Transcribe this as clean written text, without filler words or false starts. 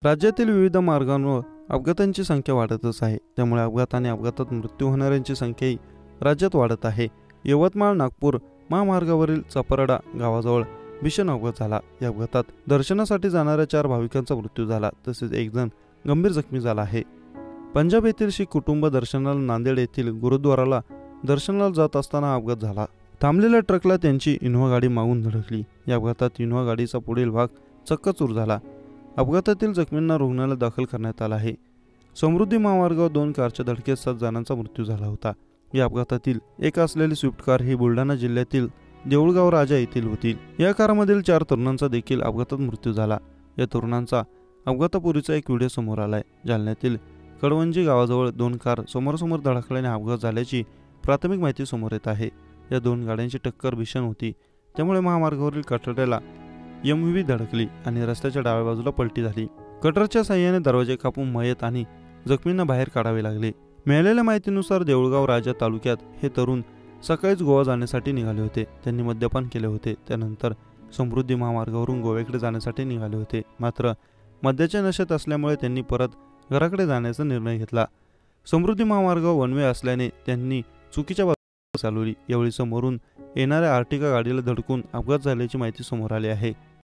राज्यातील विविध मार्गांवर अपघातांची संख्या वाढतच आहे. त्यामुळे अपघात आणि अपघातात मृत्यू होणाऱ्यांची संख्याही राज्यात वाढत आहे. यवतमाळ नागपूर महामार्गावरील चपराडा गावाजवळ भीषण अपघात झाला. या अपघातात दर्शनासाठी जाणाऱ्या 4 भाविकांचा मृत्यू झाला, तसेच एक जण गंभीर जखमी झाला आहे. पंजाब येथील शीख कुटुंब दर्शनाला नांदेड येथील गुरुद्वाराला दर्शनाला जात असताना अपघात झाला. थांबलेल्या ट्रकला त्यांची इनोव्हा गाडी मागून धडकली. या अपघातात इनोव्हा गाडीचा पुढील भाग चक्काचूर झाला. अपघातातील जखमींना रुग्णालयात दाखल करण्यात आलं आहे. समृद्धी महामार्गावर 2 कारच्या धडकेत 7 जणांचा मृत्यू झाला होता. या अपघातातील एक असलेली स्विफ्ट कार ही बुलढाणा जिल्ह्यातील देऊळगाव राजा येथील होती. या कारमधील 4 तरुणांचा देखील अपघातात मृत्यू झाला. या तरुणांचा अपघातापूर्वीचा एक व्हिडिओ समोर आलाय. जालन्यातील कडवंजी गावाजवळ 2 कार समोरासमोर धडकल्याने अपघात झाल्याची प्राथमिक माहिती समोर येत आहे. या 2 गाड्यांची टक्कर भीषण होती. त्यामुळे महामार्गावरील कठड्याला एमव्ही धडकली आणि रस्त्याच्या डाव्या बाजूला पलटी झाली. कटरच्या साहाय्याने दरवाजे कापून मयत आणि जखमींना बाहेर काढावे लागले. मिळालेल्या माहितीनुसार देऊळगाव राजा तालुक्यात हे तरुण सकाळीच गोवा जाण्यासाठी निघाले होते. त्यांनी मद्यपान केले होते. त्यानंतर समृद्धी महामार्गावरून गोव्याकडे जाण्यासाठी निघाले होते. मात्र मद्याच्या नशेत असल्यामुळे त्यांनी परत घराकडे जाण्याचा निर्णय घेतला. समृद्धी महामार्गावर वन वे असल्याने त्यांनी चुकीच्या बाजूने चालवली. यावेळी समोरून येणाऱ्या आर्टिका गाडीला धडकून अपघात झाल्याची माहिती समोर आली आहे.